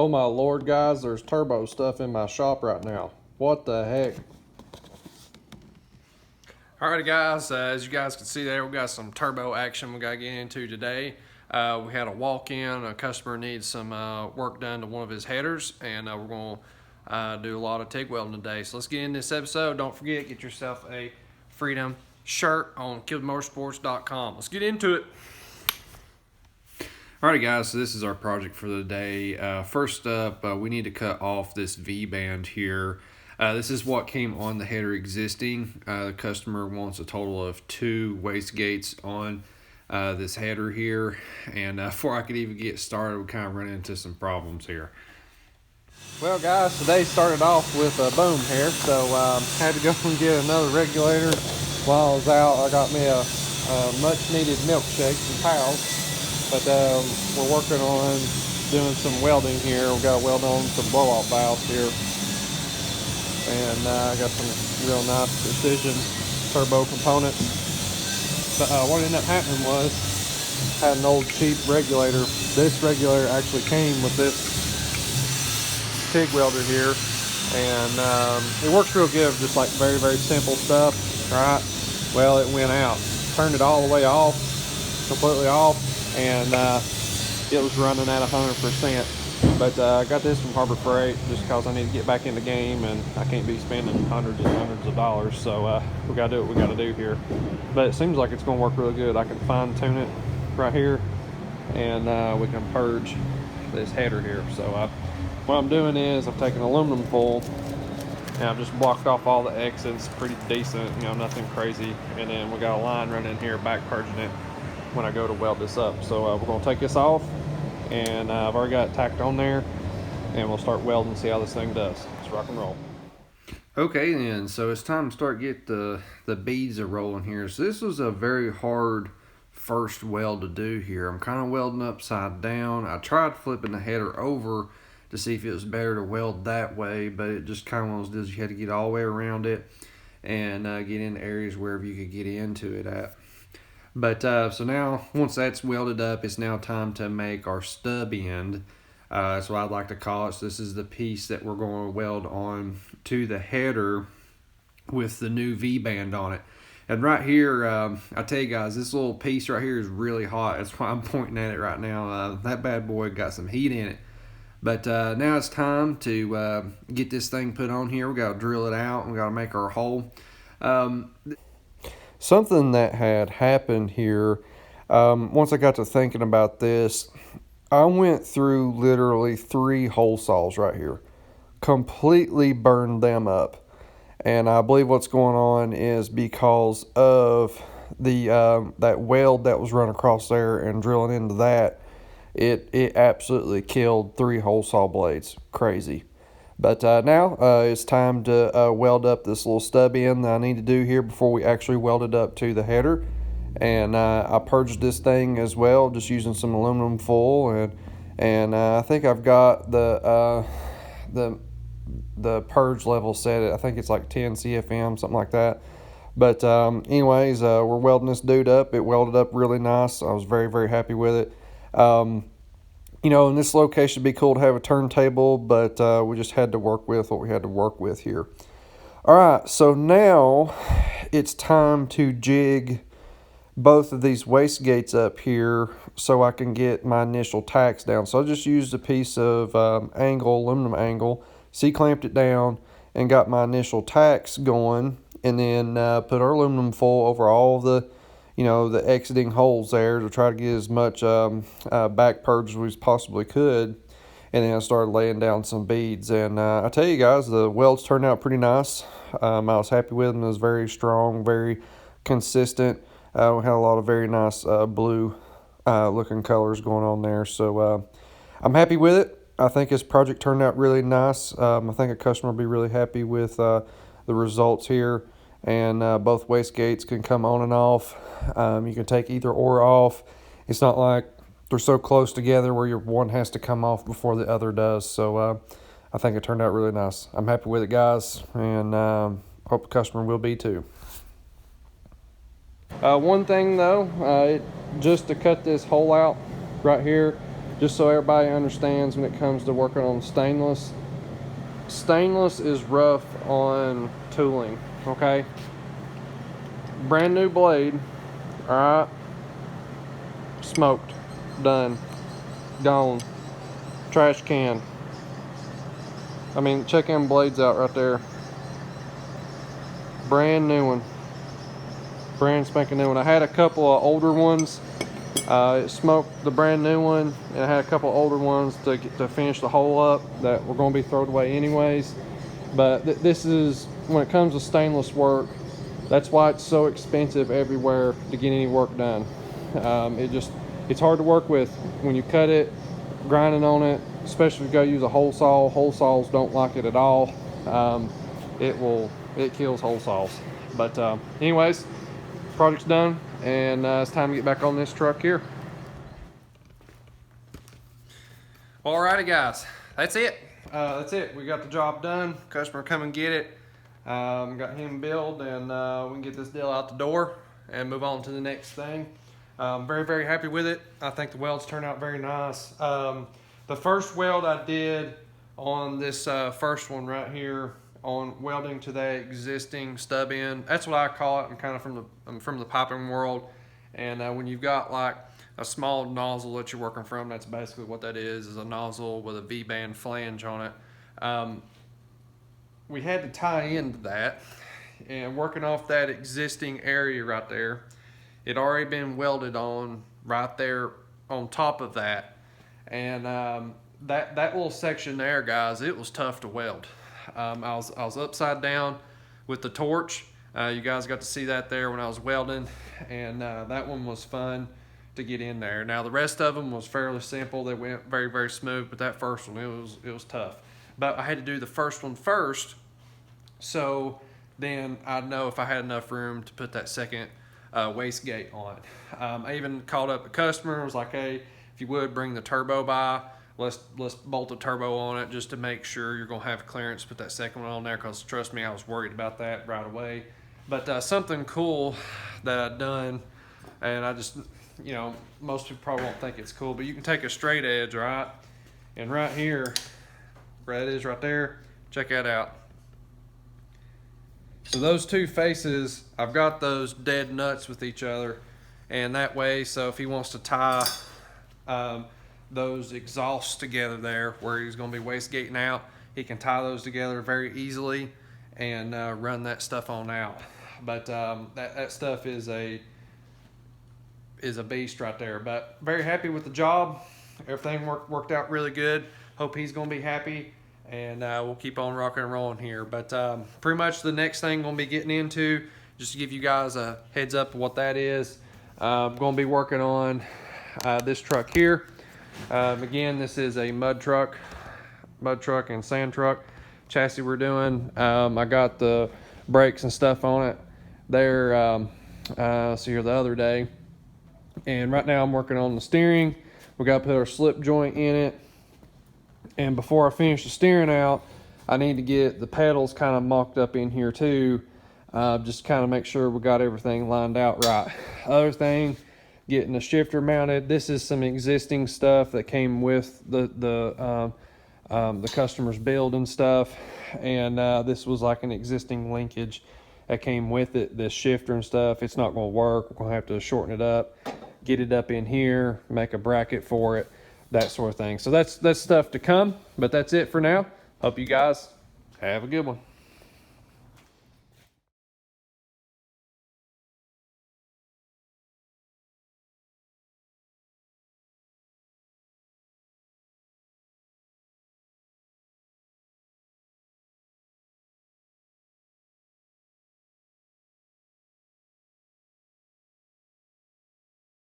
Oh my lord, guys, there's turbo stuff in my shop right now. What the heck? Alrighty guys, as you guys can see there, we got some turbo action we got to get into today. We had a walk-in, a customer needs some work done to one of his headers, and we're going to do a lot of TIG welding today. So let's get in this episode. Don't forget, get yourself a Freedom shirt on KilledMotorsports.com. Let's get into it. Alrighty guys, so this is our project for the day. First up, we need to cut off this V-band here. This is what came on the header existing. The customer wants a total of 2 wastegates on this header here. And before I could even get started, we kind of run into some problems here. Well guys, today started off with a boom here, so had to go and get another regulator. While I was out, I got me a much needed milkshake from Pals. But we're working on doing some welding here. We've got to weld on some blow-off valves here. And I got some real nice precision turbo components. But what ended up happening was, I had an old cheap regulator. This regulator actually came with this TIG welder here. And it works real good, just like very, very simple stuff, right? Well, it went out. Turned it all the way off, completely off. And it was running at 100%. But I got this from Harbor Freight just because I need to get back in the game and I can't be spending hundreds and hundreds of dollars. So we got to do what we got to do here. But it seems like it's going to work really good. I can fine tune it right here and we can purge this header here. So what I'm doing is I'm taking aluminum foil and I've just blocked off all the exits pretty decent, you know, nothing crazy. And then we got a line running here back purging it when I go to weld this up. So we're gonna take this off and I've already got it tacked on there and we'll start welding and see how this thing does. Let's rock and roll. Okay then, so it's time to start get the beads a rolling here. So this was a very hard first weld to do here. I'm kind of welding upside down. I tried flipping the header over to see if it was better to weld that way, but it just kind of one of those deals you had to get all the way around it and get in areas wherever you could get into it at. But so now, once that's welded up, it's now time to make our stub end. That's what I'd like to call it. So this is the piece that we're going to weld on to the header with the new V-band on it. And right here, I tell you guys, this little piece right here is really hot. That's why I'm pointing at it right now. That bad boy got some heat in it. But now it's time to get this thing put on here. We got to drill it out. We got to make our hole. Something that had happened here, once I got to thinking about this, I went through literally 3 hole saws right here, completely burned them up. And I believe what's going on is because of the that weld that was run across there and drilling into that, it absolutely killed 3 hole saw blades. Crazy. But now it's time to weld up this little stub end that I need to do here before we actually weld it up to the header. And I purged this thing as well, just using some aluminum foil. And I think I've got the purge level set at, I think it's like 10 CFM, something like that. But anyways, we're welding this dude up. It welded up really nice. I was very, very happy with it. You know, in this location, it'd be cool to have a turntable, but we just had to work with what we had to work with here. All right, so now it's time to jig both of these wastegates up here so I can get my initial tacks down. So I just used a piece of aluminum angle, C-clamped it down, and got my initial tacks going, and then put our aluminum foil over all the the exiting holes there to try to get as much back purge as we possibly could. And then I started laying down some beads. And I tell you guys, the welds turned out pretty nice. I was happy with them. It was very strong, very consistent. We had a lot of very nice blue looking colors going on there. So I'm happy with it. I think this project turned out really nice. I think a customer will be really happy with the results here. And both wastegates can come on and off. You can take either or off. It's not like they're so close together where one has to come off before the other does. So I think it turned out really nice. I'm happy with it, guys, and hope the customer will be too. One thing though, just to cut this hole out right here, just so everybody understands, when it comes to working on stainless, stainless is rough on tooling, okay? Brand new blade, all right, smoked, done, gone, trash can. I mean, check them blades out right there. Brand new one, brand spanking new one. I had a couple of older ones. It smoked the brand new one, and I had a couple of older ones to finish the hole up that were going to be thrown away anyways. But this is, when it comes to stainless work, that's why it's so expensive everywhere to get any work done. It's hard to work with when you cut it, grinding on it, especially if you go use a hole saw. Hole saws don't like it at all. It kills hole saws. But anyways, project's done, and it's time to get back on this truck here. Alrighty guys, that's it. We got the job done. Customer come and get it. Got him billed, and we can get this deal out the door and move on to the next thing. Very, very happy with it. I think the welds turned out very nice. The first weld I did on this first one right here, on welding to that existing stub end, that's what I call it. I'm from the piping world, and when you've got like a small nozzle that you're working from, that's basically what that is a nozzle with a V-band flange on it. We had to tie into that, and working off that existing area right there, it already been welded on right there on top of that, and that little section there, guys, it was tough to weld. I was upside down with the torch. You guys got to see that there when I was welding, and that one was fun to get in there. Now the rest of them was fairly simple. They went very, very smooth, but that first one, it was tough. But I had to do the first one first, so then I'd know if I had enough room to put that second wastegate on. I even called up a customer and was like, hey, if you would bring the turbo by, let's bolt the turbo on it just to make sure you're gonna have clearance to put that second one on there, because trust me, I was worried about that right away. But something cool that I've done, and I just, you know, most people probably won't think it's cool, but you can take a straight edge, right? And right here, where that is right there, check that out. So those two faces, I've got those dead nuts with each other, and that way, so if he wants to tie those exhausts together there where he's going to be wastegating out, he can tie those together very easily and run that stuff on out. But that stuff is a beast right there. But very happy with the job. Everything worked out really good. Hope he's going to be happy, and we'll keep on rocking and rolling here. But pretty much the next thing I'm going to be getting into, just to give you guys a heads up of what that is, I'm going to be working on this truck here. Again, this is a mud truck and sand truck chassis we're doing. I got the brakes and stuff on it there, so here the other day, and right now I'm working on the steering. We got to put our slip joint in it, and before I finish the steering out, I need to get the pedals kind of mocked up in here too, just kind of make sure we got everything lined out right. Other thing, getting the shifter mounted. This is some existing stuff that came with the customer's build and stuff, and this was like an existing linkage that came with it, this shifter and stuff. It's not going to work. We're going to have to shorten it up, get it up in here, make a bracket for it, that sort of thing. So that's stuff to come, but that's it for now. Hope you guys have a good one.